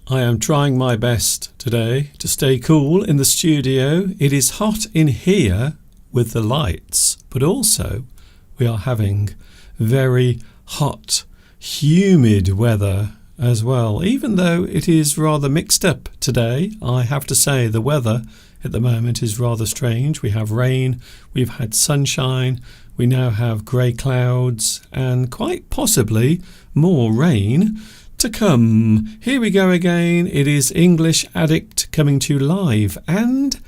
I am trying my best today to stay cool in the studio. It is hot in here with the lights, but also we are having very hot, humid weather as well. Even though it is rather mixed up today, I have to say the weather at the moment is rather strange. We have rain, we've had sunshine, we now have grey clouds and quite possibly more rain to come. Here we go again. It is English Addict coming to you live and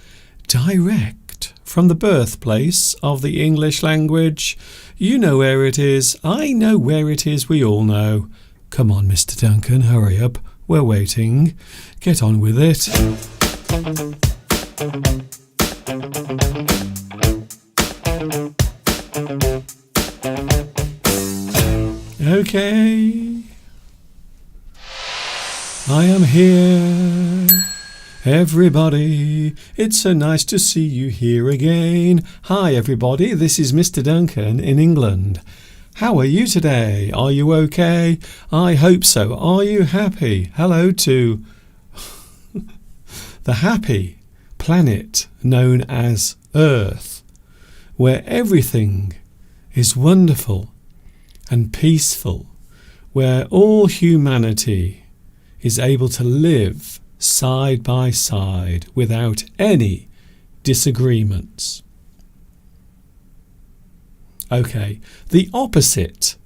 direct from the birthplace of the English language. You know where it is. I know where it is. We all know. Come on, Mr. Duncan, hurry up. We're waiting. Get on with it. Okay. I am here, everybody. It's so nice to see you here again. Hi, everybody. This is Mr. Duncan in England. How are you today? Are you okay? I hope so. Are you happy? Hello to the happy planet known as Earth, where everything is wonderful and peaceful, where all humanity is able to live side by side without any disagreements. Okay, the opposite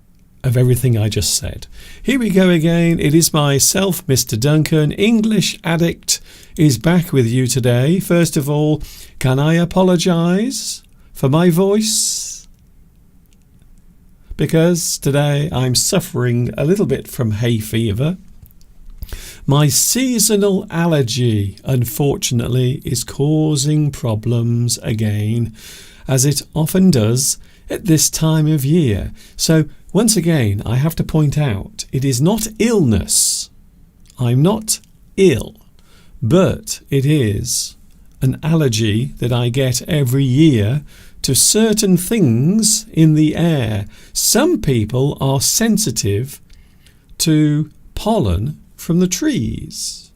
of everything I just said. Here we go again. It is myself, Mr. Duncan, English Addict, is back with you today. First of all, can I apologise for my voice? Because today I'm suffering a little bit from hay fever. My seasonal allergy, unfortunately, is causing problems again, as it often does at this time of year. So, once again, I have to point out, it is not illness. I'm not ill, but it is an allergy that I get every year to certain things in the air. Some people are sensitive to pollen from the trees.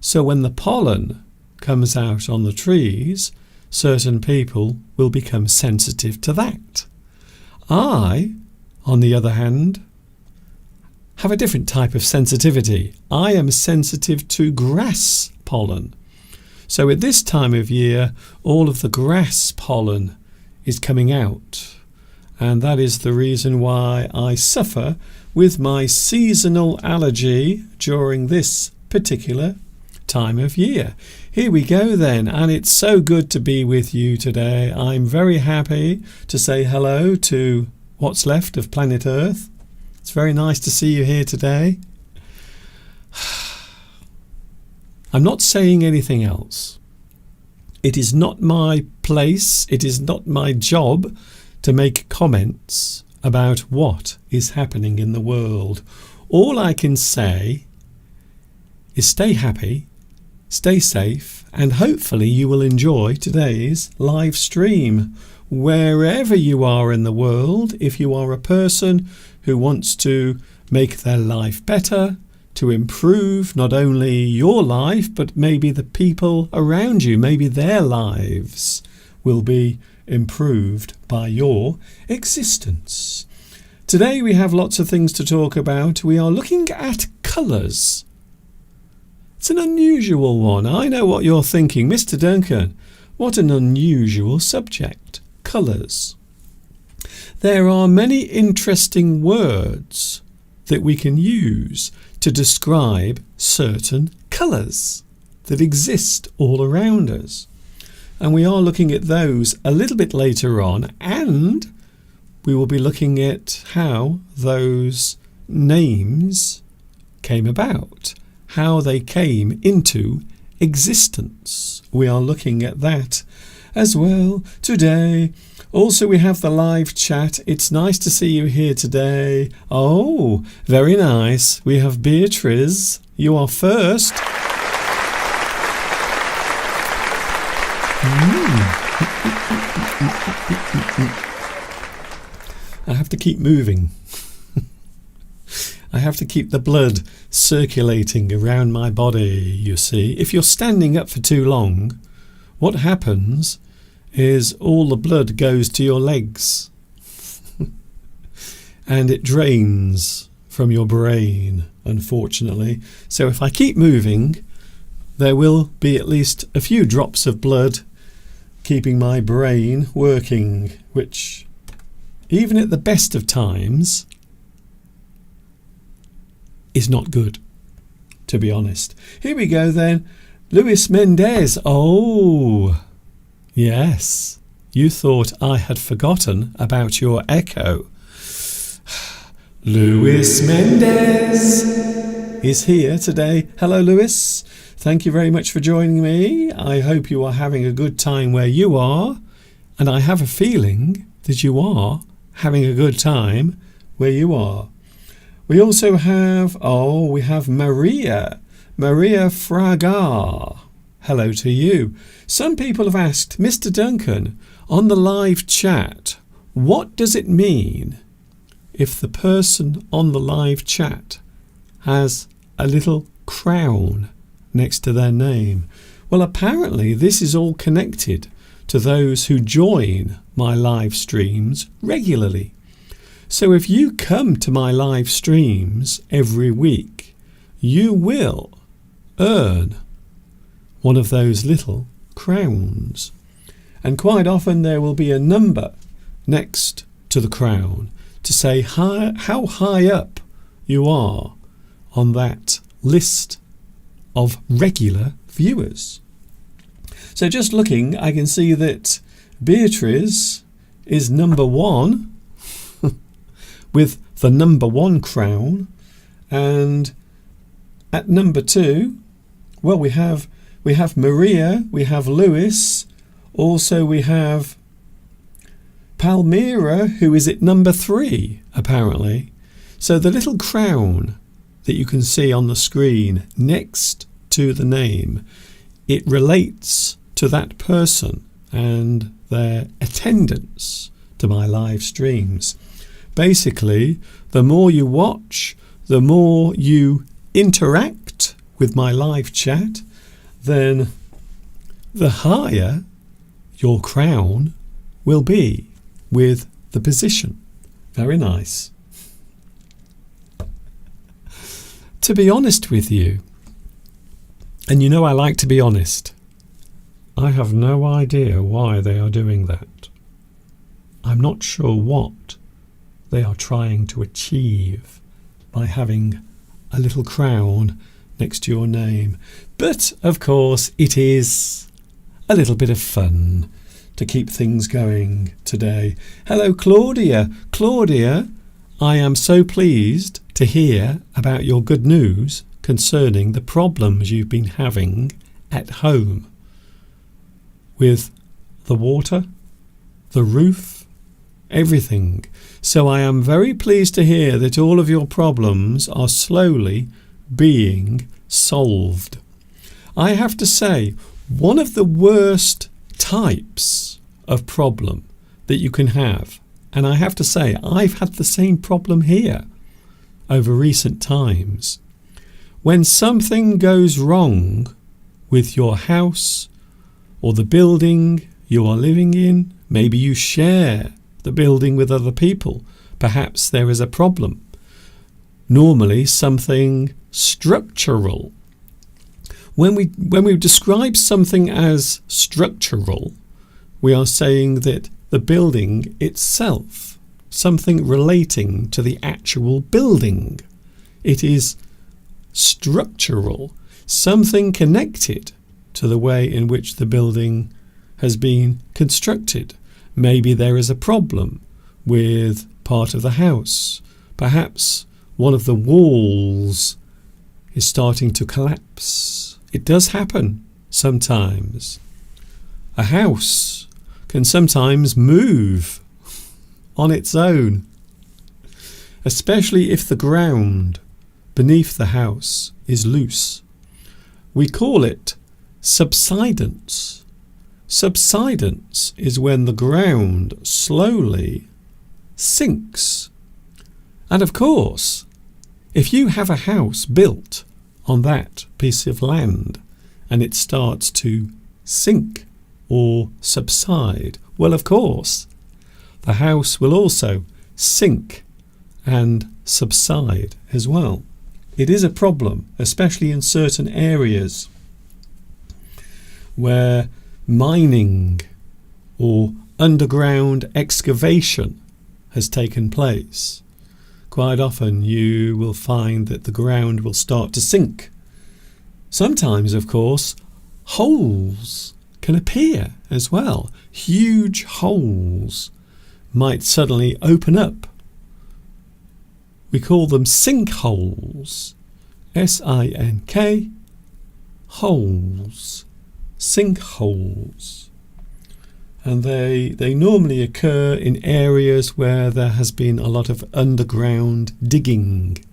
So when the pollen comes out on the trees, certain people will become sensitive to that. I, on the other hand, have a different type of sensitivity. I am sensitive to grass pollen. So at this time of year, all of the grass pollen is coming out. And that is the reason why I suffer with my seasonal allergy during this particular time of year. Here we go then, and it's so good to be with you today. I'm very happy to say hello to what's left of planet Earth. It's very nice to see you here today. I'm not saying anything else. It is not my place, it is not my job to make comments about what is happening in the world. All I can say is stay happy, stay safe, and hopefully you will enjoy today's live stream. Wherever you are in the world, if you are a person who wants to make their life better, to improve not only your life, but maybe the people around you, maybe their lives will be improved by your existence. Today we have lots of things to talk about. We are looking at colours. It's an unusual one. I know what you're thinking. Mr. Duncan, what an unusual subject. Colours. There are many interesting words that we can use to describe certain colours that exist all around us. And we are looking at those a little bit later on, and we will be looking at how those names came about, how they came into existence. We are looking at that as well today. Also, we have the live chat. It's nice to see you here today. Oh, very nice. We have Beatrice. You are first. I have to keep moving. I have to keep the blood circulating around my body, you see. If you're standing up for too long, what happens is all the blood goes to your legs and it drains from your brain, unfortunately. So if I keep moving, there will be at least a few drops of blood keeping my brain working, which, even at the best of times, is not good, to be honest. Here we go then. Luis Mendez. Oh, yes. You thought I had forgotten about your echo. Luis Mendez is here today. Hello, Luis. Thank you very much for joining me. I hope you are having a good time where you are. And I have a feeling that you are having a good time where you are. We also have, we have Maria Fragar. Hello to you. Some people have asked, Mr. Duncan, on the live chat, what does it mean if the person on the live chat has a little crown next to their name? Well, apparently this is all connected to those who join my live streams regularly. So if you come to my live streams every week, you will earn one of those little crowns. And quite often there will be a number next to the crown to say how high up you are on that list of regular viewers. So just looking, I can see that Beatrice is number 1 with the number 1 crown, and at number 2, well, we have Maria, we have Lewis, also we have Palmyra, who is at number 3 apparently. So the little crown that you can see on the screen next to the name, it relates to that person and their attendance to my live streams. Basically, the more you watch, the more you interact with my live chat, then the higher your crown will be with the position. Very nice. To be honest with you, and you know I like to be honest, I have no idea why they are doing that. I'm not sure what they are trying to achieve by having a little crown next to your name. But, of course, it is a little bit of fun to keep things going today. Hello, Claudia. Claudia, I am so pleased to hear about your good news concerning the problems you've been having at home with the water, the roof, everything. So I am very pleased to hear that all of your problems are slowly being solved. I have to say, one of the worst types of problem that you can have, and I have to say I've had the same problem here over recent times, when something goes wrong with your house or the building you are living in. Maybe you share the building with other people. Perhaps there is a problem. Normally something structural. When we describe something as structural, we are saying that the building itself, something relating to the actual building, it is structural, something connected to the way in which the building has been constructed. Maybe there is a problem with part of the house. Perhaps one of the walls is starting to collapse. It does happen sometimes. A house can sometimes move on its own, especially if the ground beneath the house is loose. We call it subsidence. Subsidence is when the ground slowly sinks. And of course, If you have a house built on that piece of land and it starts to sink or subside, well, of course, the house will also sink and subside as well. It is a problem, especially in certain areas where mining or underground excavation has taken place. Quite often you will find that the ground will start to sink. Sometimes, of course, holes can appear as well. Huge holes might suddenly open up. We call them sinkholes. S-I-N-K, holes, sinkholes. And they normally occur in areas where there has been a lot of underground digging.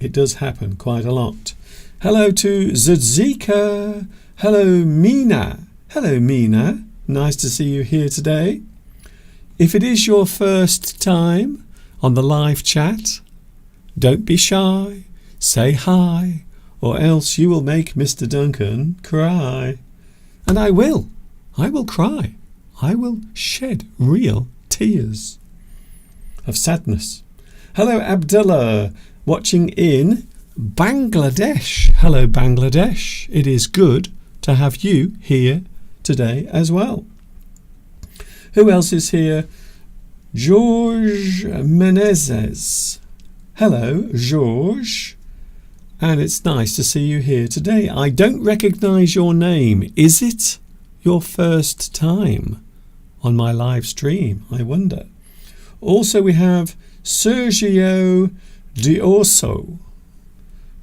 It does happen quite a lot. Hello to Zuzika. Hello, Mina. Hello, Mina. Nice to see you here today. If it is your first time on the live chat, don't be shy. Say hi, or else you will make Mr. Duncan cry. And I will. I will cry. I will shed real tears of sadness. Hello, Abdullah, watching in Bangladesh. Hello, Bangladesh. It is good to have you here today as well. Who else is here? George Menezes. Hello, George. And it's nice to see you here today. I don't recognise your name. Is it your first time on my live stream? I wonder. Also, we have Sergio D'Orso,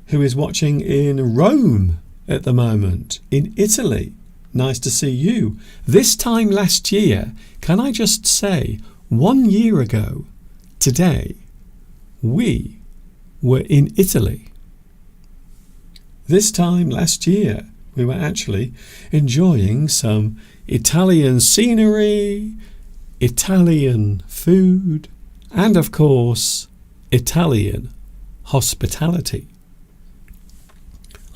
who is watching in Rome at the moment, in Italy. Nice to see you. This time last year, can I just say, 1 year ago today, we were in Italy. This time last year, we were actually enjoying some Italian scenery, Italian food, and of course, Italian hospitality.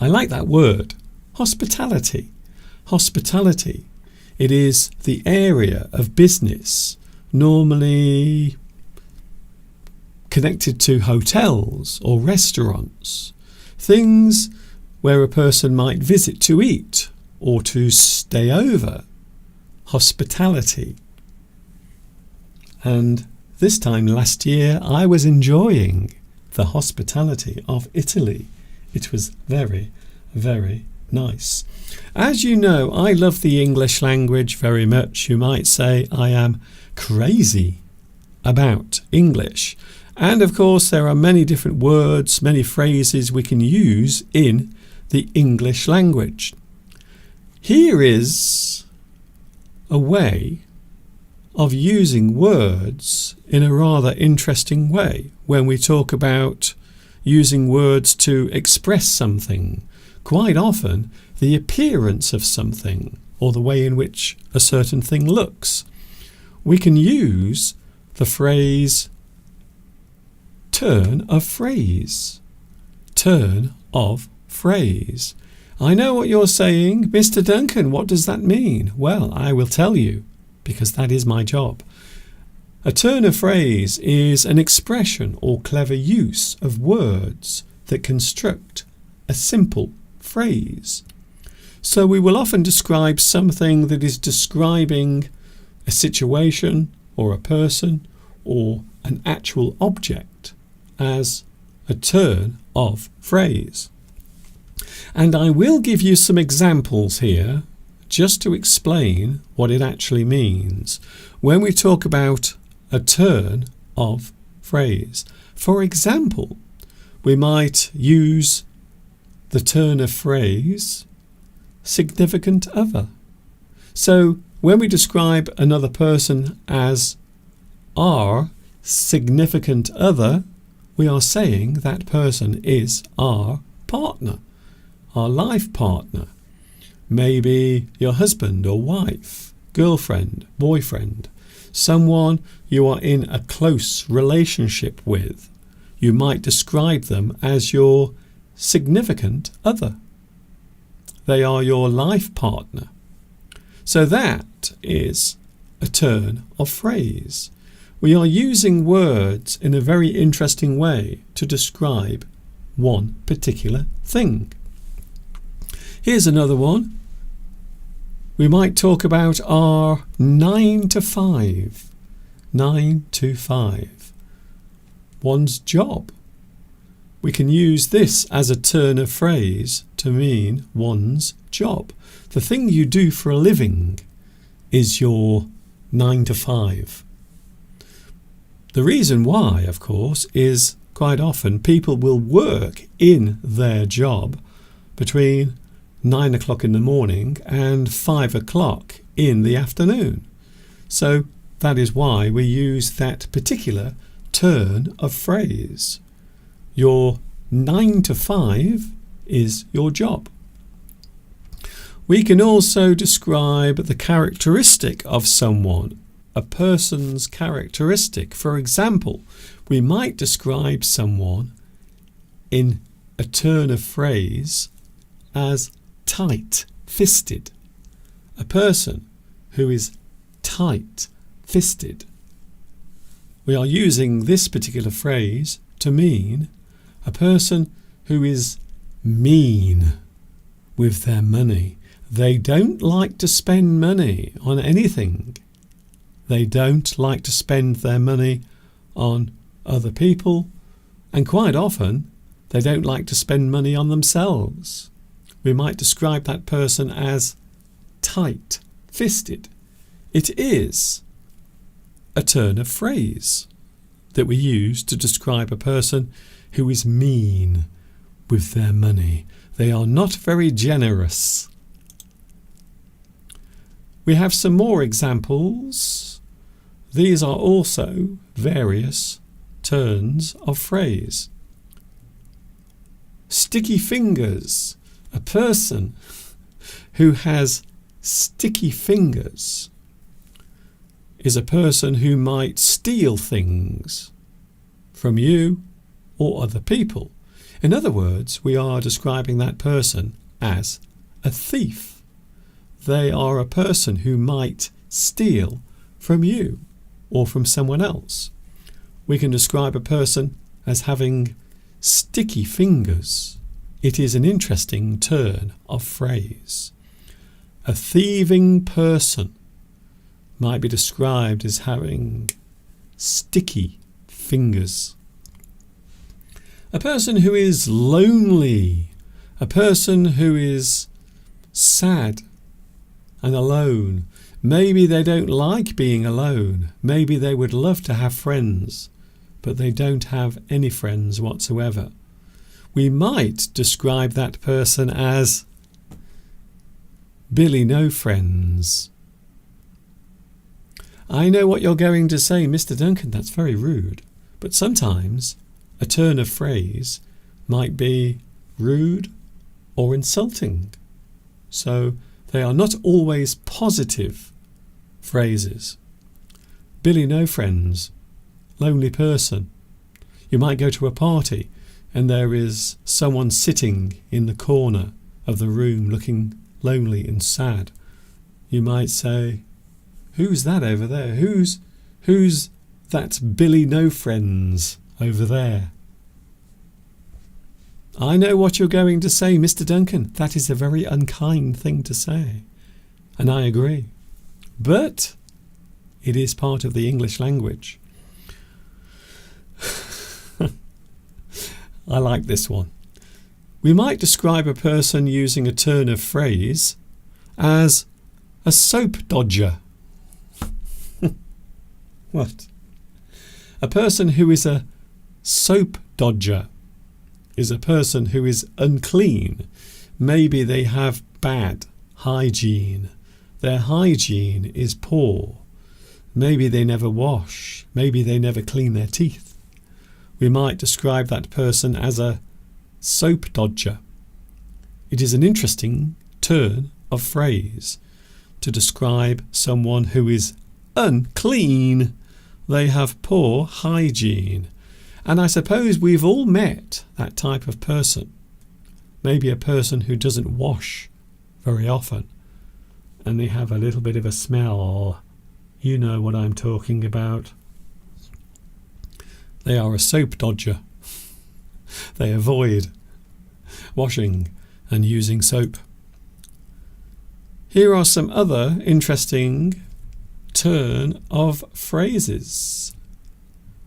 I like that word, hospitality. Hospitality. It is the area of business normally connected to hotels or restaurants, things where a person might visit to eat or to stay over. Hospitality. And this time last year I was enjoying the hospitality of Italy. It was very, very nice. As you know, I love the English language very much. You might say I am crazy about English. And of course there are many different words, many phrases we can use in the English language. Here is a way of using words in a rather interesting way when we talk about using words to express something. Quite often the appearance of something or the way in which a certain thing looks. We can use the phrase turn of phrase. Turn of phrase. I know what you're saying, Mr. Duncan, what does that mean? Well, I will tell you, because that is my job. A turn of phrase is an expression or clever use of words that construct a simple phrase. So we will often describe something that is describing a situation or a person or an actual object as a turn of phrase. And I will give you some examples here just to explain what it actually means when we talk about a turn of phrase. For example, we might use the turn of phrase significant other. So when we describe another person as our significant other, we are saying that person is our partner, our life partner. Maybe your husband or wife, girlfriend, boyfriend, someone you are in a close relationship with. You might describe them as your significant other. They are your life partner. So that is a turn of phrase. We are using words in a very interesting way to describe one particular thing. Here's another one. We might talk about our 9 to 5. 9 to 5. One's job. We can use this as a turn of phrase to mean one's job. The thing you do for a living is your 9 to 5. The reason why, of course, is quite often people will work in their job between 9 o'clock in the morning and 5 o'clock in the afternoon. So that is why we use that particular turn of phrase. Your 9 to 5 is your job. We can also describe the characteristic of someone, a person's characteristic. For example, we might describe someone in a turn of phrase as tight-fisted. A person who is tight-fisted. We are using this particular phrase to mean a person who is mean with their money. They don't like to spend money on anything. They don't like to spend their money on other people, and quite often they don't like to spend money on themselves. We might describe that person as tight-fisted. It is a turn of phrase that we use to describe a person who is mean with their money. They are not very generous. We have some more examples. These are also various turns of phrase. Sticky fingers. A person who has sticky fingers is a person who might steal things from you or other people. In other words, we are describing that person as a thief. They are a person who might steal from you or from someone else. We can describe a person as having sticky fingers. It is an interesting turn of phrase. A thieving person might be described as having sticky fingers. A person who is lonely, a person who is sad and alone. Maybe they don't like being alone. Maybe they would love to have friends, but they don't have any friends whatsoever. We might describe that person as Billy no friends. I know what you're going to say, Mr. Duncan, that's very rude. But sometimes a turn of phrase might be rude or insulting. So they are not always positive phrases. Billy no friends, lonely person. You might go to a party and there is someone sitting in the corner of the room looking lonely and sad. You might say, who's that over there? Who's that Billy no friends over there? I know what you're going to say, Mr. Duncan. That is a very unkind thing to say. And I agree. But it is part of the English language. I like this one. We might describe a person using a turn of phrase as a soap dodger. What? A person who is a soap dodger is a person who is unclean. Maybe they have bad hygiene. Their hygiene is poor. Maybe they never wash. Maybe they never clean their teeth. We might describe that person as a soap dodger. It is an interesting turn of phrase to describe someone who is unclean. They have poor hygiene. And I suppose we've all met that type of person. Maybe a person who doesn't wash very often and they have a little bit of a smell, or you know what I'm talking about. They are a soap dodger. They avoid washing and using soap. Here are some other interesting turn of phrases.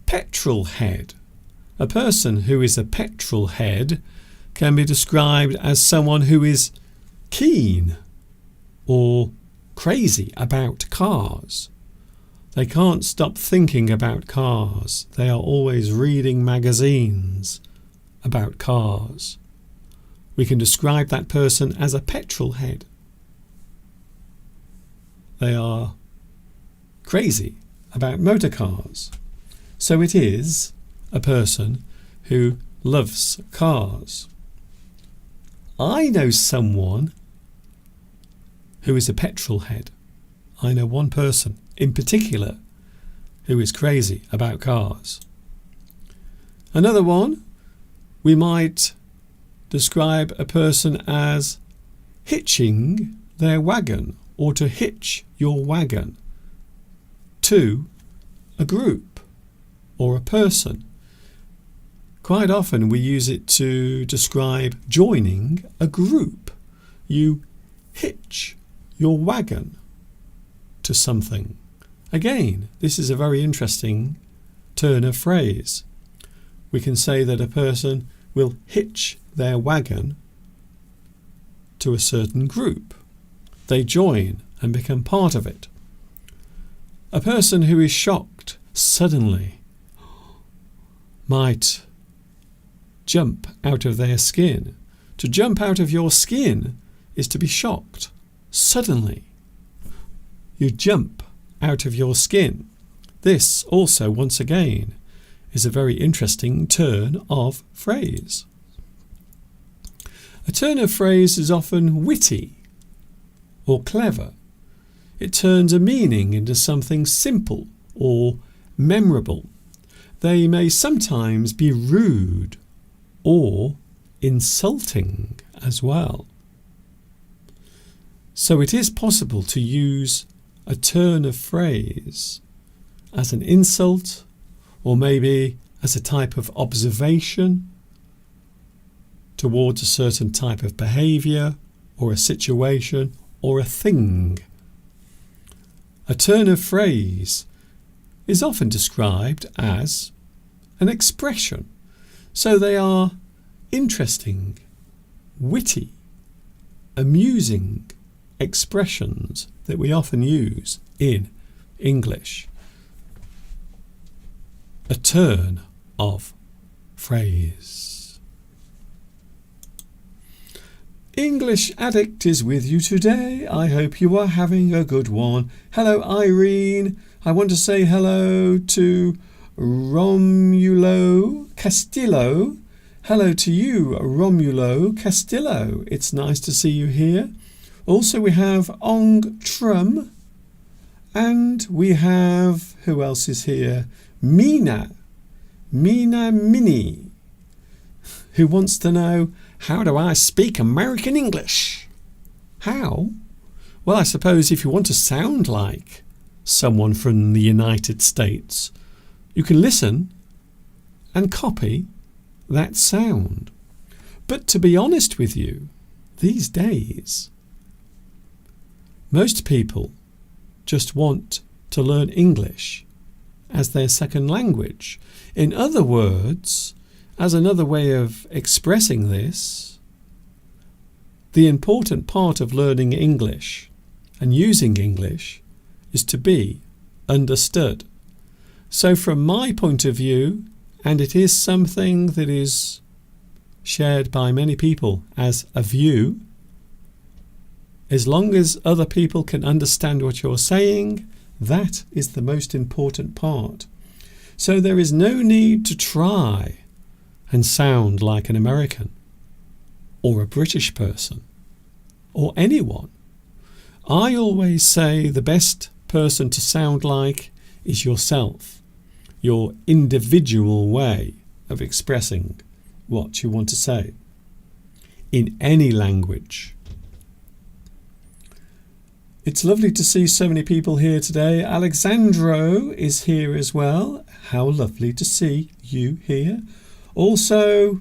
Petrol head. A person who is a petrol head can be described as someone who is keen or crazy about cars. They can't stop thinking about cars. They are always reading magazines about cars. We can describe that person as a petrol head. They are crazy about motor cars. So it is a person who loves cars. I know someone who is a petrol head. I know one person in particular who is crazy about cars. Another one, we might describe a person as hitching their wagon, or to hitch your wagon to a group or a person. Quite often we use it to describe joining a group. You hitch your wagon to something. Again, this is a very interesting turn of phrase. We can say that a person will hitch their wagon to a certain group. They join and become part of it. A person who is shocked suddenly might jump out of their skin. To jump out of your skin is to be shocked suddenly. You jump out of your skin. This also, once again, is a very interesting turn of phrase. A turn of phrase is often witty or clever. It turns a meaning into something simple or memorable. They may sometimes be rude or insulting as well. So it is possible to use a turn of phrase as an insult, or maybe as a type of observation towards a certain type of behaviour or a situation or a thing. A turn of phrase is often described as an expression. So they are interesting, witty, amusing expressions that we often use in English. A turn of phrase. English Addict is with you today. I hope you are having a good one. Hello, Irene. I want to say hello to Romulo Castillo. Hello to you, Romulo Castillo. It's nice to see you here. Also, we have Ong Trum. And we have, who else is here? Mina Mini, who wants to know, how do I speak American English? How? Well, I suppose if you want to sound like someone from the United States, you can listen and copy that sound. But to be honest with you, these days, most people just want to learn English as their second language. In other words, as another way of expressing this, the important part of learning English and using English is to be understood. So from my point of view, and it is something that is shared by many people as a view, as long as other people can understand what you're saying, that is the most important part. So there is no need to try and sound like an American or a British person or anyone. I always say the best person to sound like is yourself, your individual way. of expressing what you want to say in any language. It's lovely to see so many people here today. Alexandro is here as well. How lovely to see you here. Also,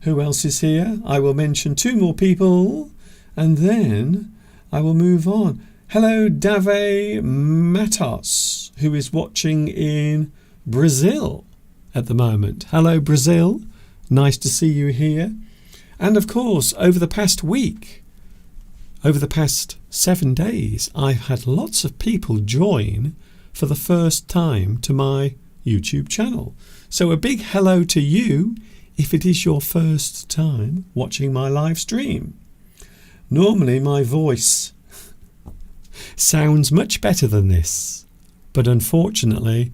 who else is here? I will mention 2 more people and then I will move on. Hello, Dave Matos, who is watching in Brazil at the moment. Hello, Brazil. Nice to see you here. And of course, over the past week, over the past 7 days, I've had lots of people join for the first time to my YouTube channel. So a big hello to you if it is your first time watching my live stream. Normally my voice sounds much better than this, but unfortunately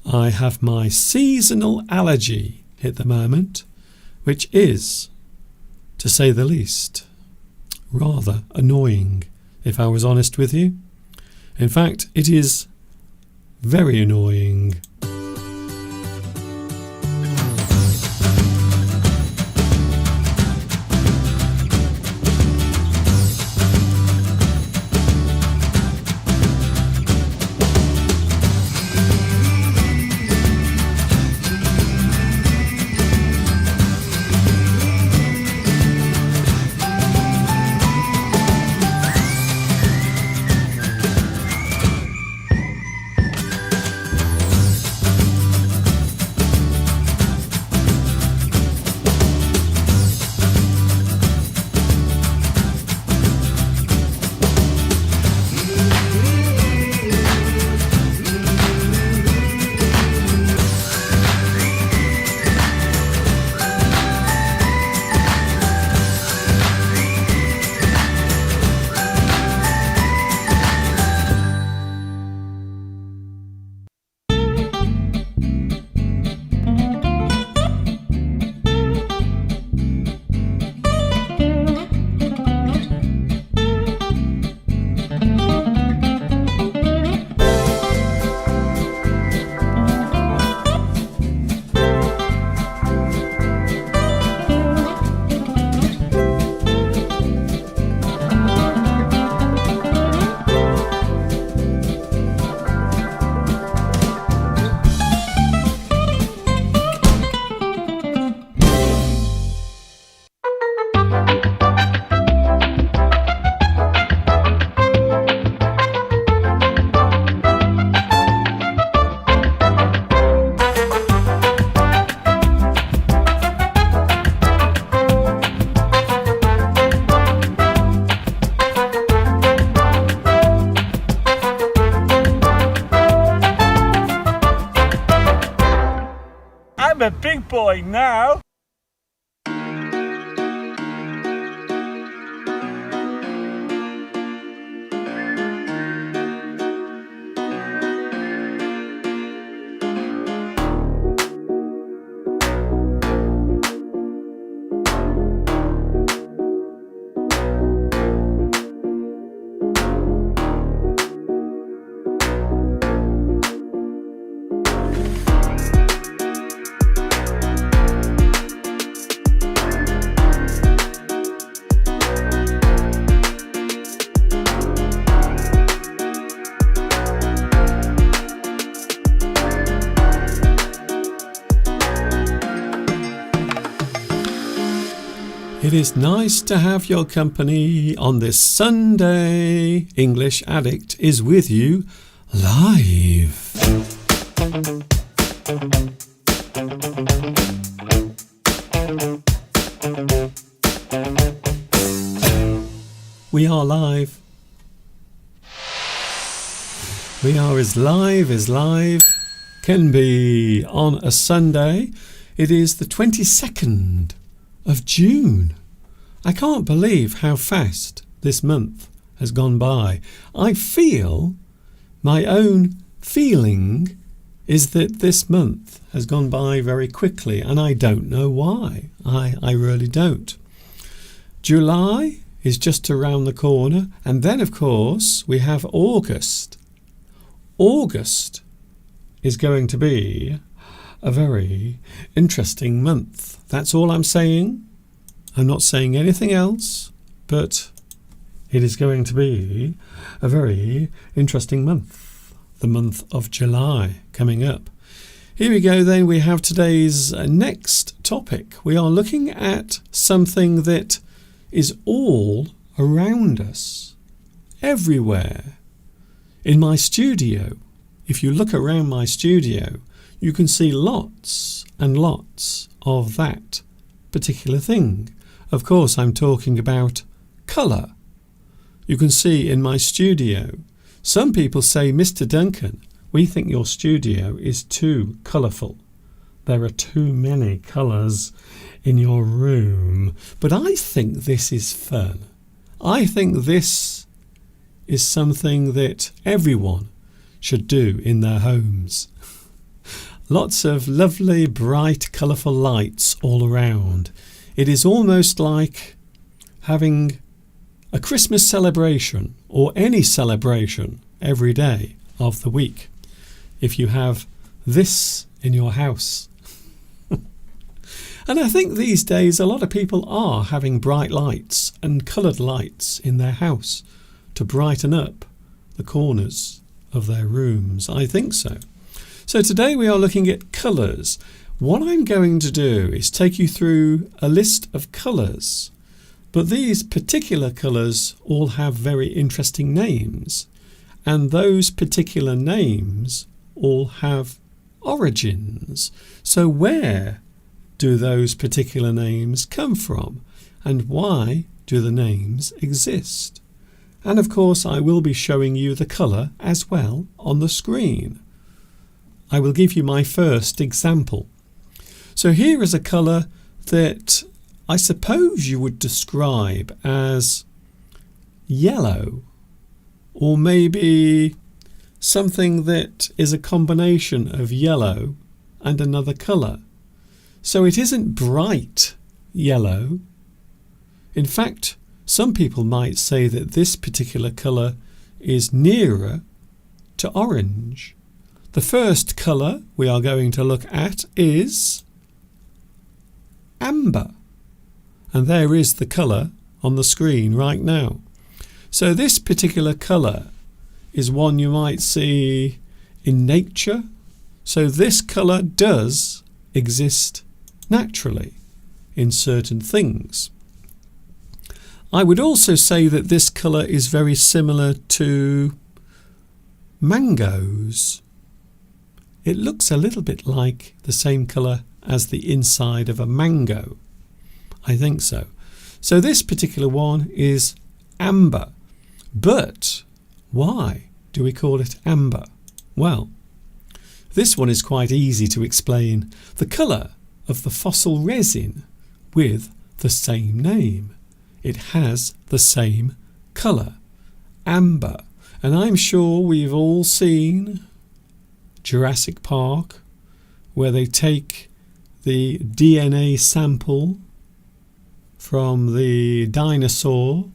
I have my seasonal allergy at the moment, which is, to say the least, rather annoying, if I was honest with you. In fact, it is very annoying. I'm a big boy now. It is nice to have your company on this Sunday. English Addict is with you live. We are live. We are as live can be on a Sunday. It is the 22nd of June. I can't believe how fast this month has gone by. I feel, my own feeling is that this month has gone by very quickly, and I don't know why. I really don't. July is just around the corner, and then of course we have August. August is going to be a very interesting month. That's all I'm saying. I'm not saying anything else, but it is going to be a very interesting month. The month of July coming up. Here we go then. We have today's next topic. We are looking at something that is all around us, everywhere. In my studio, if you look around my studio, you can see lots and lots of that particular thing. Of course, I'm talking about colour. You can see in my studio, some people say, Mr. Duncan, we think your studio is too colourful. There are too many colours in your room. But I think this is fun. I think this is something that everyone should do in their homes. Lots of lovely, bright, colourful lights all around. It is almost like having a Christmas celebration or any celebration every day of the week if you have this in your house. And I think these days a lot of people are having bright lights and coloured lights in their house to brighten up the corners of their rooms. I think so. So today we are looking at colours. What I'm going to do is take you through a list of colours, but these particular colours all have very interesting names, and those particular names all have origins. So where do those particular names come from, and why do the names exist? And of course I will be showing you the colour as well on the screen. I will give you my first example. So here is a colour that I suppose you would describe as yellow, or maybe something that is a combination of yellow and another colour. So it isn't bright yellow. In fact, some people might say that this particular colour is nearer to orange. The first colour we are going to look at is amber. And there is the colour on the screen right now. So this particular colour is one you might see in nature. So this colour does exist naturally in certain things. I would also say that this colour is very similar to mangoes. It looks a little bit like the same colour as the inside of a mango. I think so. So this particular one is amber. But why do we call it amber? Well, this one is quite easy to explain. The colour of the fossil resin with the same name. It has the same colour, amber. And I'm sure we've all seen Jurassic Park, where they take the DNA sample from the dinosaur.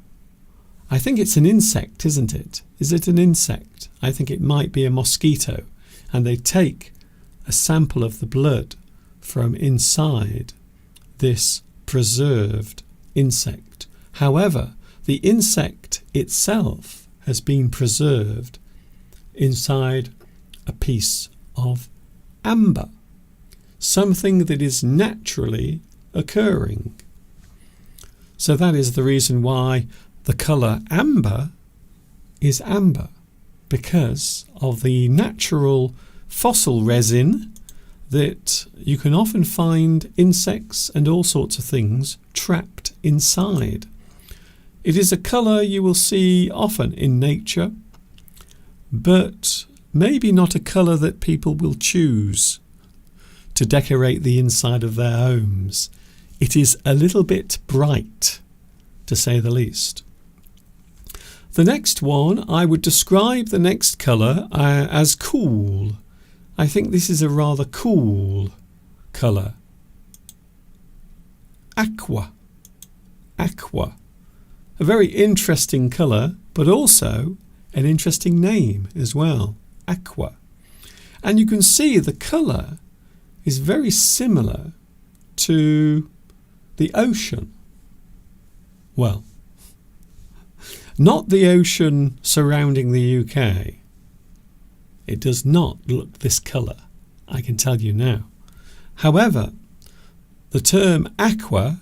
I think it's an insect, isn't it? Is it an insect? I think it might be a mosquito. And they take a sample of the blood from inside this preserved insect. However, the insect itself has been preserved inside a piece of amber, something that is naturally occurring. So that is the reason why the colour amber is amber, because of the natural fossil resin that you can often find insects and all sorts of things trapped inside. It is a colour you will see often in nature, but maybe not a colour that people will choose to decorate the inside of their homes. It is a little bit bright, to say the least. The next one, I would describe the next colour as cool. I think this is a rather cool colour. Aqua. Aqua. A very interesting colour, but also an interesting name as well. Aqua. And you can see the colour is very similar to the ocean. Well, not the ocean surrounding the UK. It does not look this colour, I can tell you now. However, the term aqua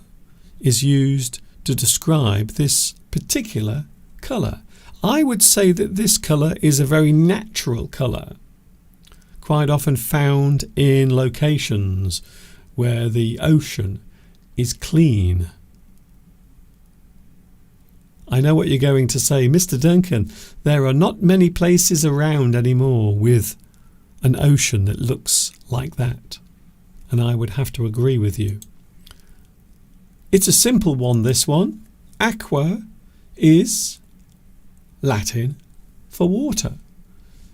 is used to describe this particular colour. I would say that this colour is a very natural colour, quite often found in locations where the ocean is clean. I know what you're going to say, Mr. Duncan, there are not many places around anymore with an ocean that looks like that. And I would have to agree with you. It's a simple one, this one. Aqua is Latin for water.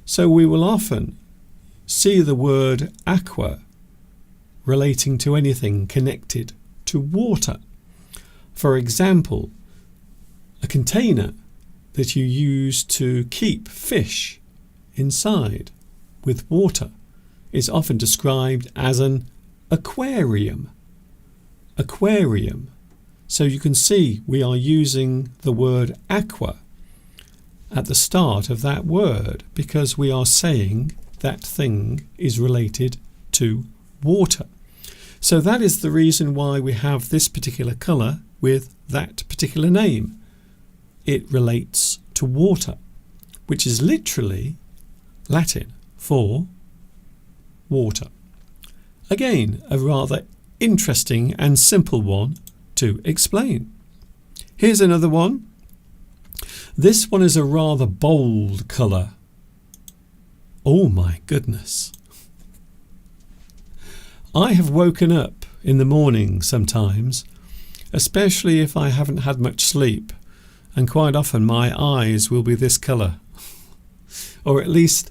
So we will often see the word aqua relating to anything connected to water. For example, a container that you use to keep fish inside with water is often described as an aquarium. Aquarium. So you can see we are using the word aqua at the start of that word because we are saying that thing is related to water. So that is the reason why we have this particular colour with that particular name. It relates to water, which is literally Latin for water. Again, a rather interesting and simple one to explain. Here's another one. This one is a rather bold colour. Oh my goodness. I have woken up in the morning sometimes, especially if I haven't had much sleep, and quite often my eyes will be this colour, or at least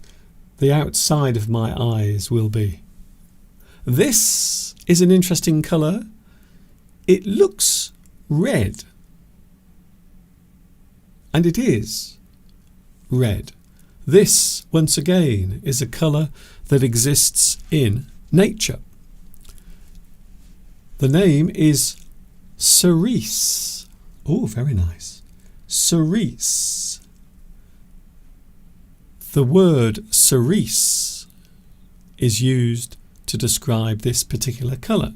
the outside of my eyes will be. This is an interesting colour. It looks red, and it is red. This, once again, is a colour that exists in nature. The name is cerise. Oh, very nice. Cerise. The word cerise is used to describe this particular colour.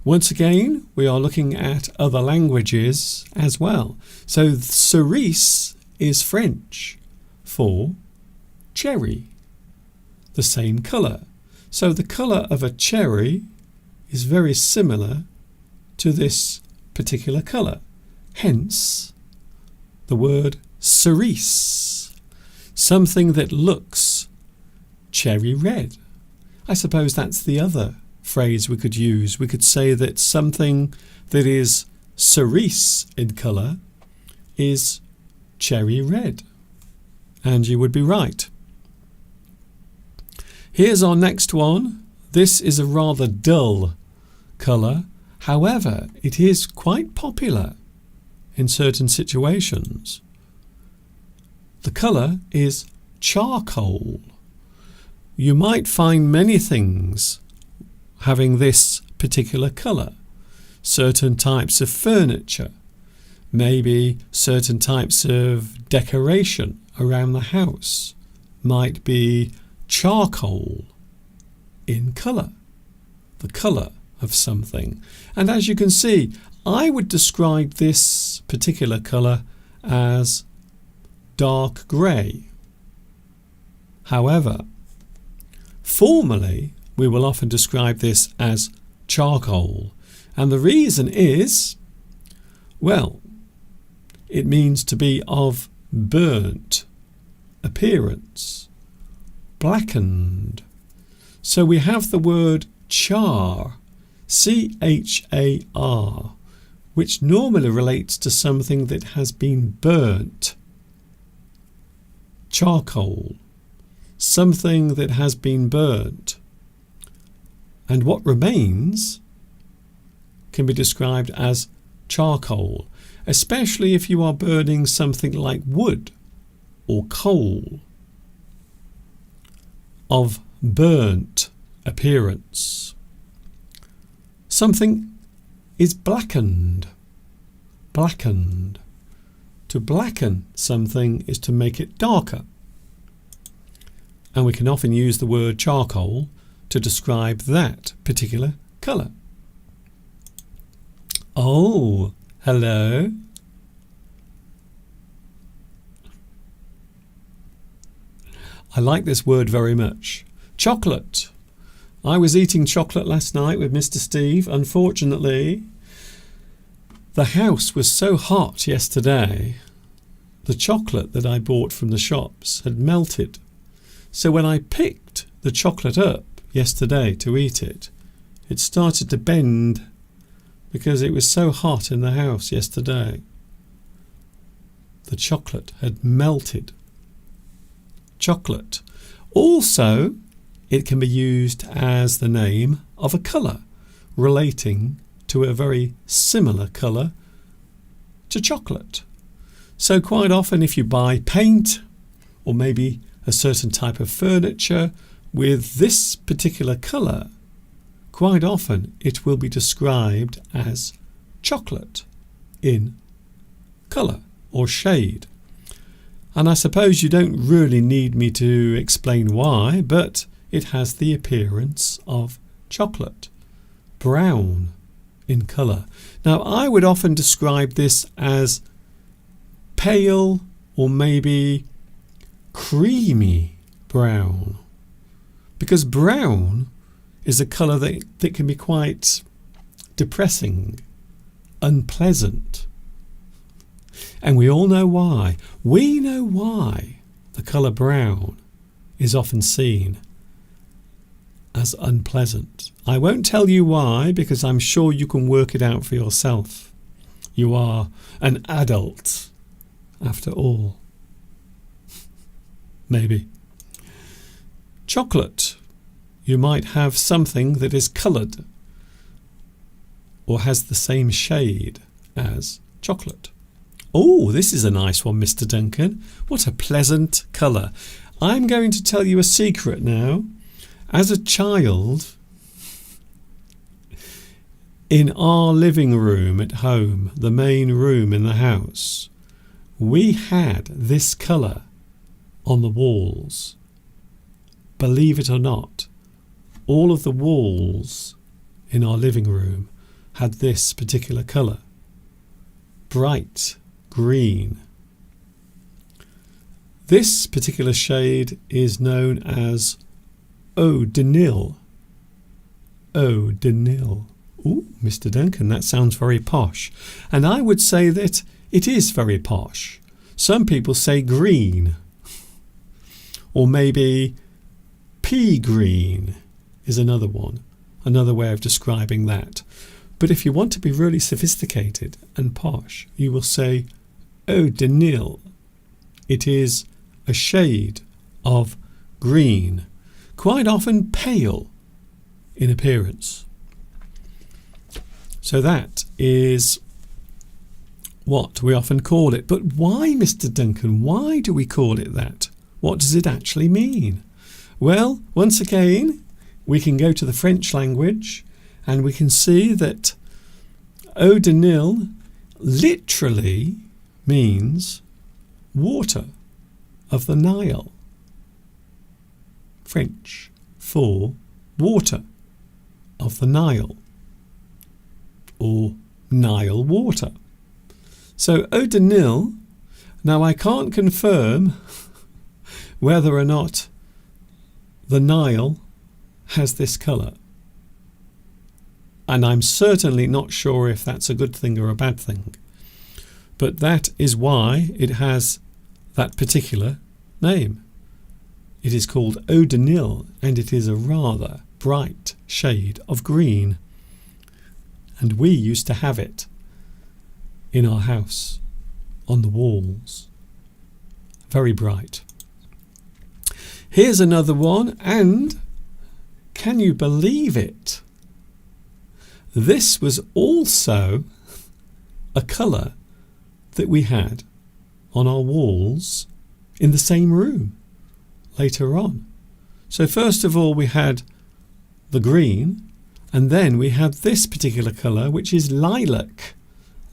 Once again, we are looking at other languages as well. So cerise is French for cherry, the same colour. So the colour of a cherry is very similar to this particular colour. Hence, the word cerise, something that looks cherry red. I suppose that's the other phrase we could use. We could say that something that is cerise in colour is cherry red. And you would be right. Here's our next one. This is a rather dull colour. However, it is quite popular in certain situations. The colour is charcoal. You might find many things having this particular colour. Certain types of furniture, maybe certain types of decoration around the house might be charcoal in colour, the colour of something. And as you can see, I would describe this particular colour as dark grey. However, formally we will often describe this as charcoal, and the reason is, well, it means to be of burnt appearance, blackened. So we have the word char, C-H-A-R, which normally relates to something that has been burnt. Charcoal, something that has been burnt. And what remains can be described as charcoal, especially if you are burning something like wood or coal of burnt appearance. Something is blackened. Blackened. To blacken something is to make it darker. And we can often use the word charcoal to describe that particular colour. Oh, hello. I like this word very much. Chocolate. I was eating chocolate last night with Mr. Steve. Unfortunately, the house was so hot yesterday, the chocolate that I bought from the shops had melted. So when I picked the chocolate up yesterday to eat it, it started to bend because it was so hot in the house yesterday. The chocolate had melted. Chocolate. Also, it can be used as the name of a colour relating to a very similar colour to chocolate. So quite often if you buy paint or maybe a certain type of furniture with this particular colour, quite often it will be described as chocolate in colour or shade. And I suppose you don't really need me to explain why, but it has the appearance of chocolate, brown in colour. Now I would often describe this as pale or maybe creamy brown, because brown is a colour that can be quite depressing, unpleasant. And we all know why. We know why the colour brown is often seen as unpleasant. I won't tell you why, because I'm sure you can work it out for yourself. You are an adult, after all. Maybe. Chocolate. You might have something that is coloured or has the same shade as chocolate. Oh, this is a nice one, Mr. Duncan. What a pleasant colour. I'm going to tell you a secret now. As a child, in our living room at home, the main room in the house, we had this colour on the walls. Believe it or not, all of the walls in our living room had this particular colour. Bright green. This particular shade is known as Eau de Nil. Eau de Nil. Ooh, Mr. Duncan, that sounds very posh. And I would say that it is very posh. Some people say green. Or maybe pea green is another one. Another way of describing that. But if you want to be really sophisticated and posh, you will say Eau de Nil. It is a shade of green, quite often pale in appearance. So that is what we often call it. But why, Mr. Duncan? Why do we call it that? What does it actually mean? Well, once again, we can go to the French language and we can see that Eau de Nil literally means water of the Nile. French for water of the Nile, or Nile water. So Eau de Nil, now I can't confirm whether or not the Nile has this colour, and I'm certainly not sure if that's a good thing or a bad thing, but that is why it has that particular name. It is called Eau de Nil, and it is a rather bright shade of green, and we used to have it in our house on the walls. Very bright. Here's another one, and can you believe it? This was also a colour that we had on our walls in the same room later on. So first of all we had the green, and then we had this particular colour, which is lilac.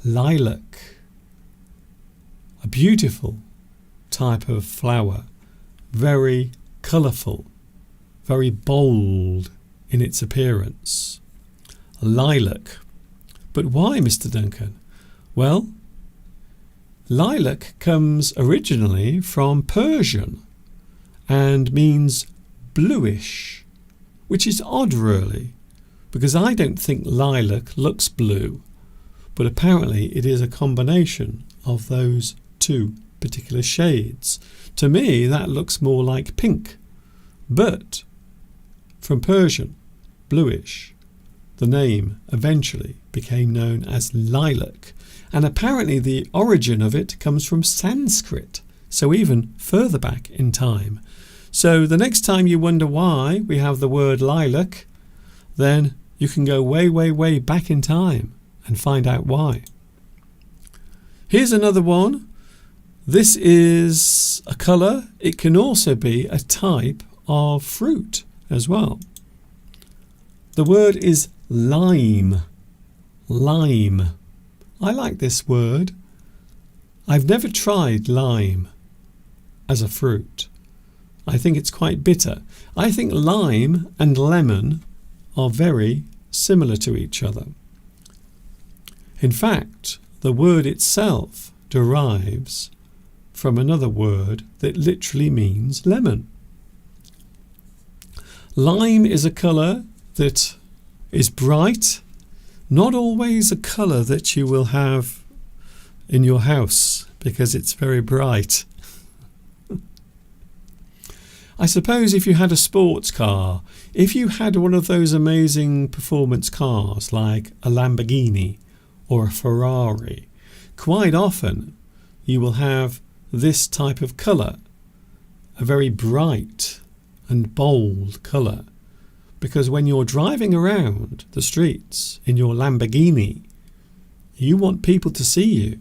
Lilac. A beautiful type of flower, very colourful, very bold in its appearance. Lilac. But why, Mr. Duncan? Well, lilac comes originally from Persian and means bluish, which is odd really, because I don't think lilac looks blue, but apparently it is a combination of those two particular shades. To me that looks more like pink, but from Persian, bluish, the name eventually became known as lilac, and apparently the origin of it comes from Sanskrit, so even further back in time. So the next time you wonder why we have the word lilac, then you can go way, way, way back in time and find out why. Here's another one. This is a colour. It can also be a type of fruit as well. The word is lime. Lime. I like this word. I've never tried lime as a fruit. I think it's quite bitter. I think lime and lemon are very similar to each other. In fact, the word itself derives from another word that literally means lemon. Lime is a colour that is bright, not always a colour that you will have in your house because it's very bright. I suppose if you had a sports car, if you had one of those amazing performance cars like a Lamborghini or a Ferrari, quite often you will have this type of colour, a very bright and bold colour, because when you're driving around the streets in your Lamborghini, you want people to see you.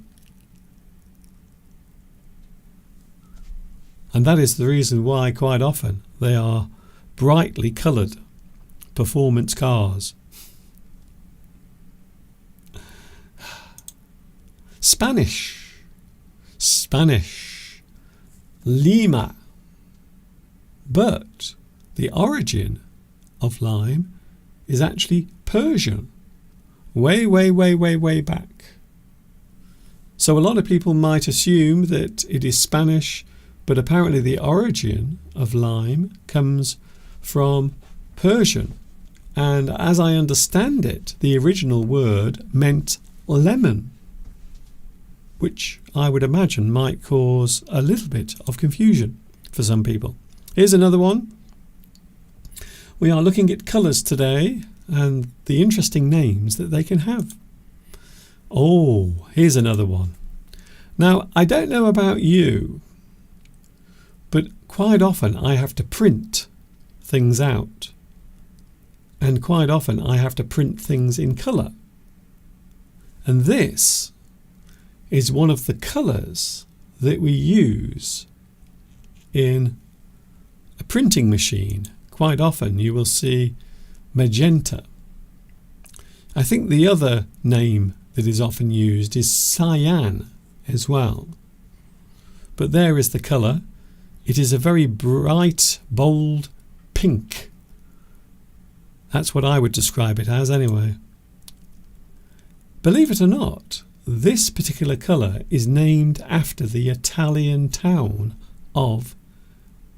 And that is the reason why quite often they are brightly coloured performance cars. Spanish. Spanish. Lima. But the origin of lime is actually Persian. Way, way, way, way, way back. So a lot of people might assume that it is Spanish, but apparently the origin of lime comes from Persian. And as I understand it, the original word meant lemon, which I would imagine might cause a little bit of confusion for some people. Here's another one. We are looking at colours today and the interesting names that they can have. Oh, here's another one. Now, I don't know about you, but quite often I have to print things out. And quite often I have to print things in colour. And this is one of the colours that we use in a printing machine. Quite often you will see magenta. I think the other name that is often used is cyan as well. But there is the colour. It is a very bright, bold pink. That's what I would describe it as anyway. Believe it or not, this particular colour is named after the Italian town of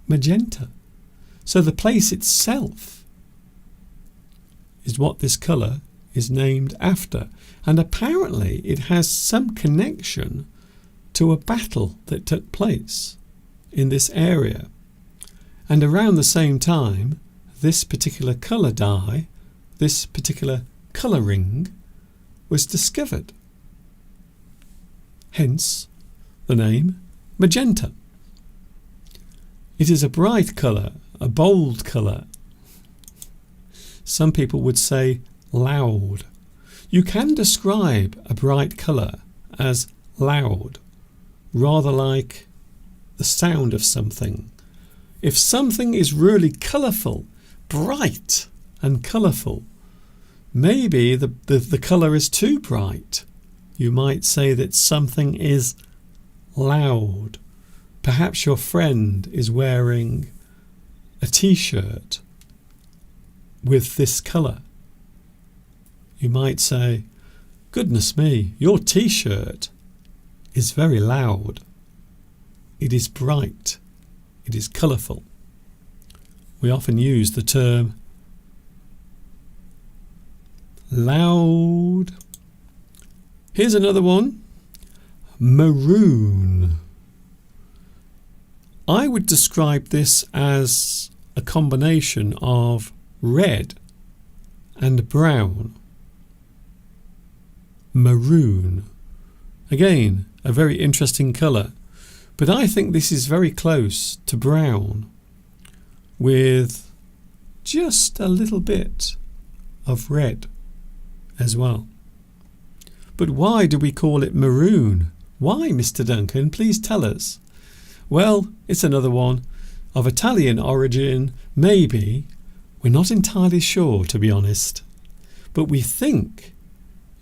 Magenta. So the place itself is what this colour is named after. And apparently it has some connection to a battle that took place in this area. And around the same time, this particular colour dye, this particular colouring was discovered. Hence the name magenta. It is a bright colour, a bold colour. Some people would say loud. You can describe a bright colour as loud, rather like the sound of something. if something is really colourful, bright and colourful, maybe the colour is too bright. You might say that something is loud. Perhaps your friend is wearing a t-shirt with this colour. You might say, goodness me, your t-shirt is very loud. It is bright. It is colourful. We often use the term loud. Here's another one. Maroon. I would describe this as a combination of red and brown. Maroon. Again, a very interesting colour, but I think this is very close to brown with just a little bit of red as well. But why do we call it maroon? Why, Mr. Duncan? Please tell us. Well, it's another one of Italian origin, maybe. We're not entirely sure, to be honest, but we think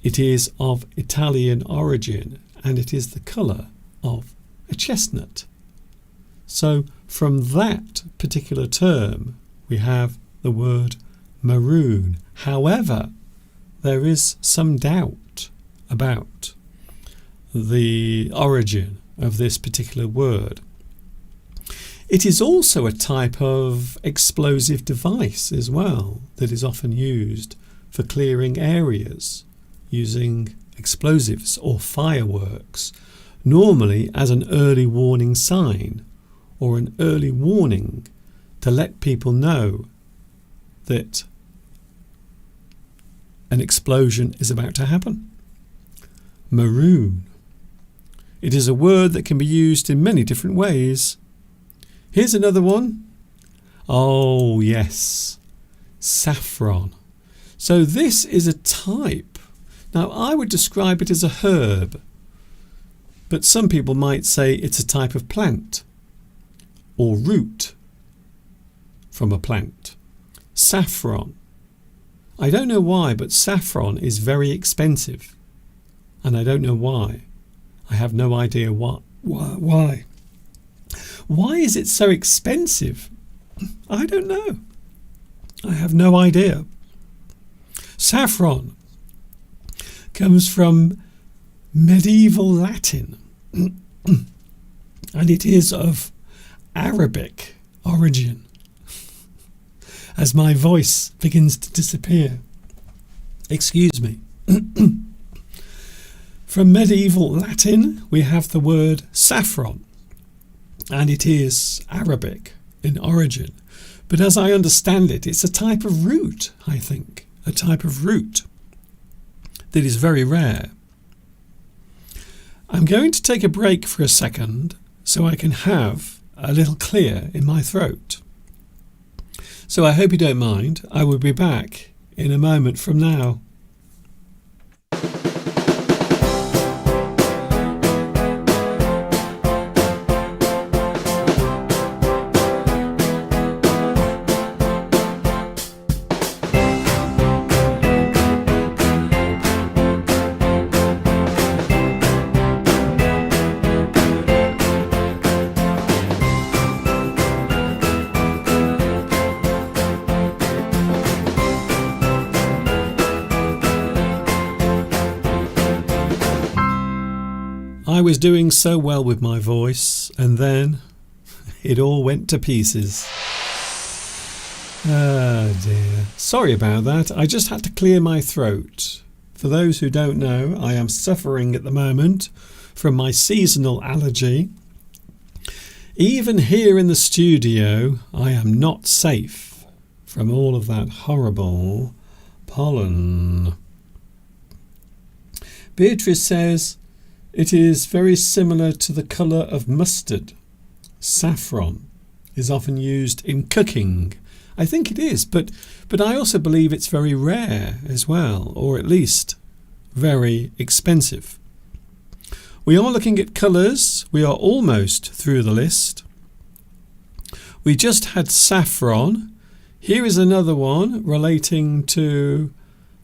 it is of Italian origin and it is the colour of a chestnut. So from that particular term we have the word maroon. However, there is some doubt about the origin of this particular word. It is also a type of explosive device as well that is often used for clearing areas using explosives or fireworks, normally as an early warning sign or an early warning to let people know that an explosion is about to happen. Maroon. It is a word that can be used in many different ways. Here's another one. Oh yes, saffron. So this is a type. Now I would describe it as a herb, but some people might say it's a type of plant or root from a plant. Saffron. I don't know why, but saffron is very expensive, and I don't know why. I have no idea what. Why? Why is it so expensive? I don't know. I have no idea. Saffron comes from medieval Latin and it is of Arabic origin. As my voice begins to disappear. Excuse me. From medieval Latin we have the word saffron, and it is Arabic in origin. But as I understand it, it's a type of root, I think. A type of root that is very rare. I'm going to take a break for a second so I can have a little clear in my throat. So I hope you don't mind. I will be back in a moment from now. I was doing so well with my voice, and then it all went to pieces. Oh dear. Sorry about that. I just had to clear my throat. For those who don't know, I am suffering at the moment from my seasonal allergy. Even here in the studio, I am not safe from all of that horrible pollen. Beatrice says, it is very similar to the colour of mustard. Saffron is often used in cooking. I think it is, but I also believe it's very rare as well, or at least very expensive. We are looking at colours. We are almost through the list. We just had saffron. Here is another one relating to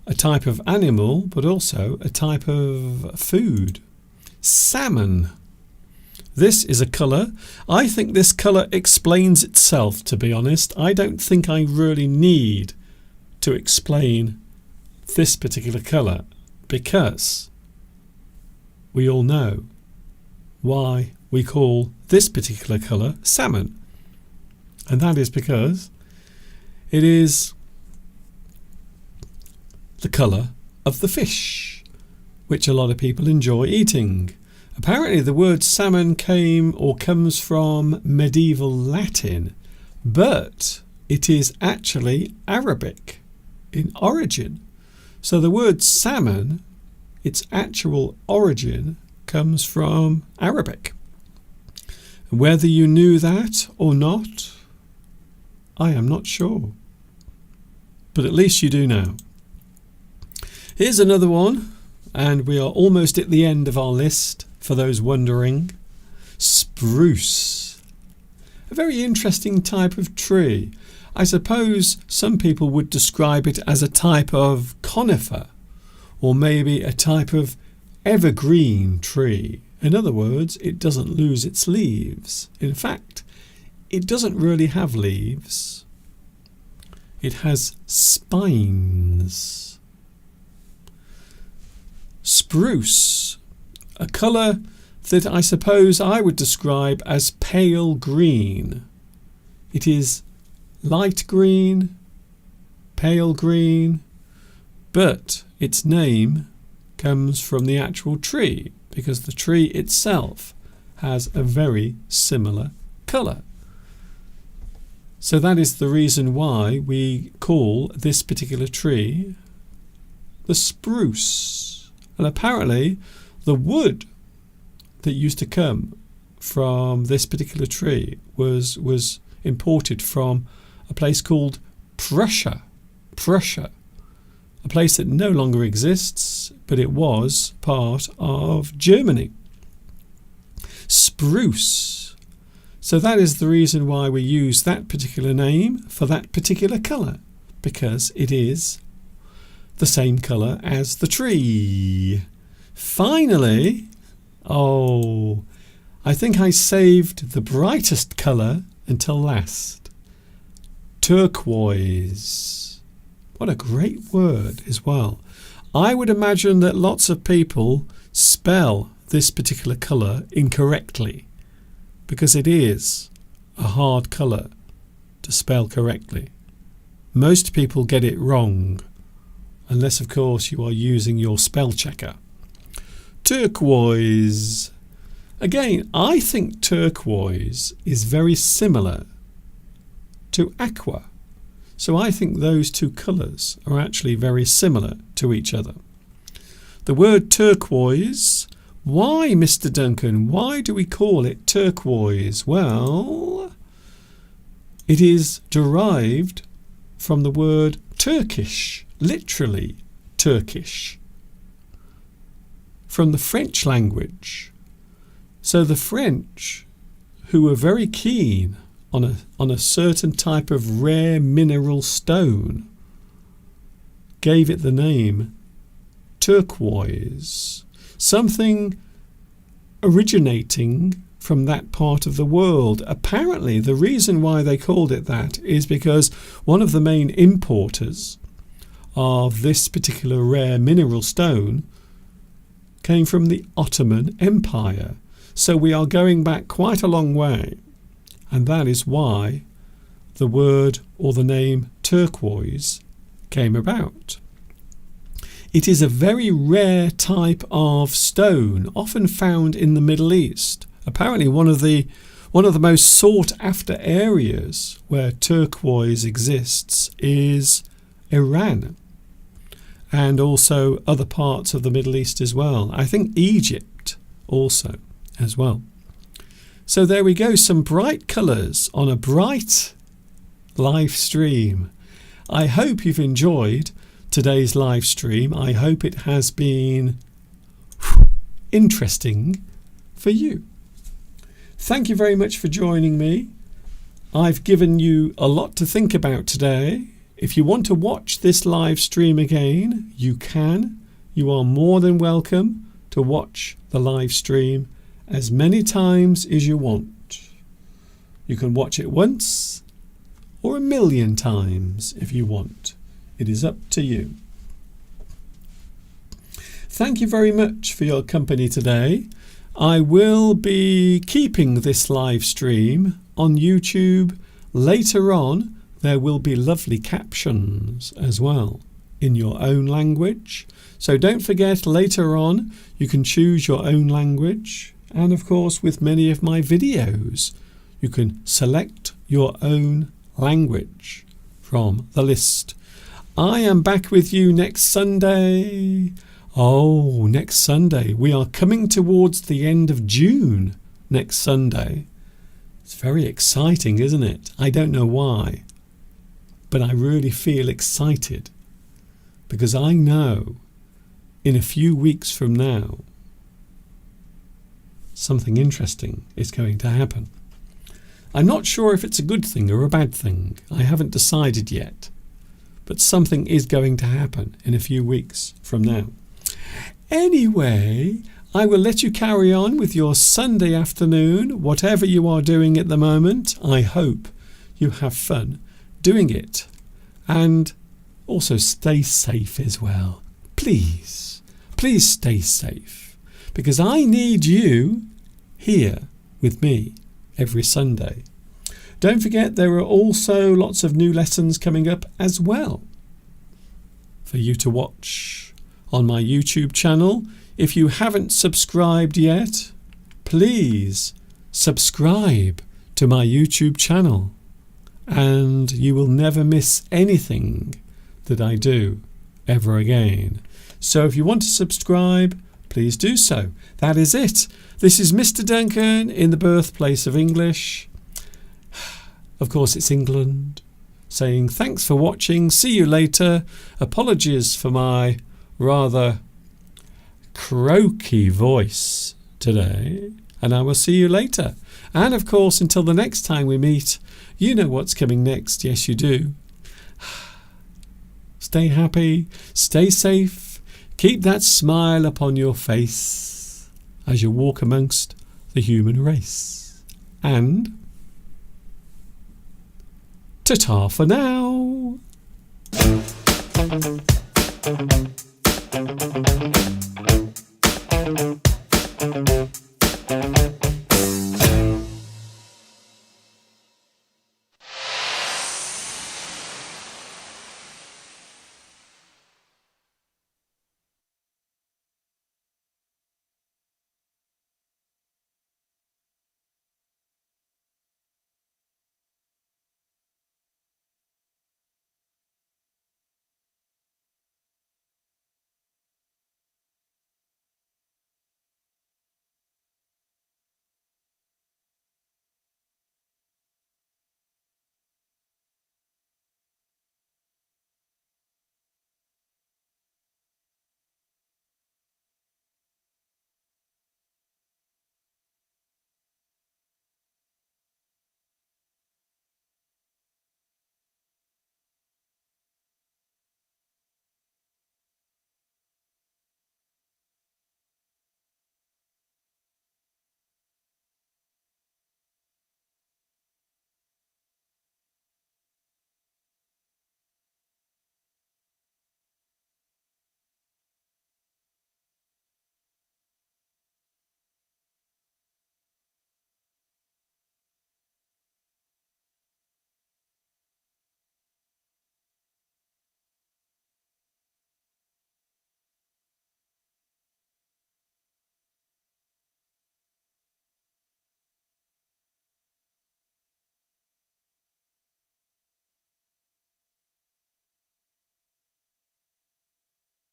a type of animal, but also a type of food. Salmon. This is a colour. I think this colour explains itself, to be honest. I don't think I really need to explain this particular colour, because we all know why we call this particular colour salmon. And that is because it is the colour of the fish, which a lot of people enjoy eating. Apparently the word salmon comes from medieval Latin, but it is actually Arabic in origin. So the word salmon, its actual origin, comes from Arabic. Whether you knew that or not, I am not sure. But at least you do now. Here's another one, and we are almost at the end of our list, for those wondering. Spruce. A very interesting type of tree. I suppose some people would describe it as a type of conifer, or maybe a type of evergreen tree. In other words, it doesn't lose its leaves. In fact, it doesn't really have leaves. It has spines. Spruce. A colour that I suppose I would describe as pale green. It is light green, pale green, but its name comes from the actual tree, because the tree itself has a very similar colour. So that is the reason why we call this particular tree the spruce. And apparently the wood that used to come from this particular tree was imported from a place called Prussia, a place that no longer exists, but it was part of Germany. Spruce. So that is the reason why we use that particular name for that particular colour, because it is the same colour as the tree. Finally, I think I saved the brightest colour until last. Turquoise. What a great word as well. I would imagine that lots of people spell this particular colour incorrectly, because it is a hard colour to spell correctly. Most people get it wrong, unless of course you are using your spell checker. Turquoise. Again, I think turquoise is very similar to aqua. So I think those two colours are actually very similar to each other. The word turquoise, why, Mr. Duncan? Why do we call it turquoise? Well, it is derived from the word Turkish, literally Turkish, from the French language. So the French, who were very keen on a certain type of rare mineral stone, gave it the name turquoise, something originating from that part of the world. Apparently, the reason why they called it that is because one of the main importers of this particular rare mineral stone came from the Ottoman Empire. So we are going back quite a long way, and that is why the word or the name turquoise came about. It is a very rare type of stone, often found in the Middle East. Apparently one of the most sought after areas where turquoise exists is Iran, and also other parts of the Middle East as well. I think Egypt also as well. So there we go, some bright colours on a bright live stream. I hope you've enjoyed today's live stream. I hope it has been interesting for you. Thank you very much for joining me. I've given you a lot to think about today. If you want to watch this live stream again, you can. You are more than welcome to watch the live stream as many times as you want. You can watch it once or 1,000,000 times if you want. It is up to you. Thank you very much for your company today. I will be keeping this live stream on YouTube. Later on, there will be lovely captions as well in your own language. So don't forget, later on, you can choose your own language. And of course, with many of my videos, you can select your own language from the list. I am back with you next Sunday. Oh, next Sunday. We are coming towards the end of June next Sunday. It's very exciting, isn't it? I don't know why, but I really feel excited because I know in a few weeks from now something interesting is going to happen. I'm not sure if it's a good thing or a bad thing. I haven't decided yet, but something is going to happen in a few weeks from now. Anyway, I will let you carry on with your Sunday afternoon, whatever you are doing at the moment. I hope you have fun doing it. And also stay safe as well. Please stay safe. Because I need you here with me every Sunday. Don't forget there are also lots of new lessons coming up as well for you to watch on my YouTube channel. If you haven't subscribed yet, please subscribe to my YouTube channel and you will never miss anything that I do ever again. So if you want to subscribe, please do so. That is it. This is Mr. Duncan in the birthplace of English. Of course, it's England. Saying thanks for watching. See you later. Apologies for my rather croaky voice today. And I will see you later. And of course, until the next time we meet, you know what's coming next. Yes, you do. Stay happy. Stay safe. Keep that smile upon your face as you walk amongst the human race. And ta-ta for now.